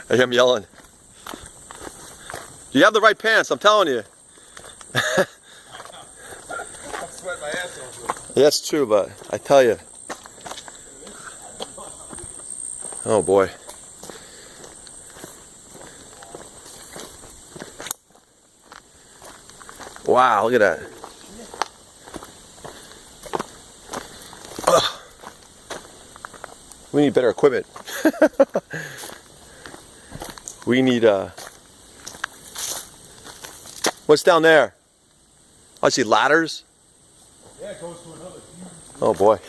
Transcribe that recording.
I hear him yelling. You have the right pants, I'm telling you. I'm sweating my ass off. Yeah, that's true, but I tell you. Oh boy. Wow, look at that. Ugh. We need better equipment. We need what's down there? I see ladders. Yeah, it goes to another. Oh boy.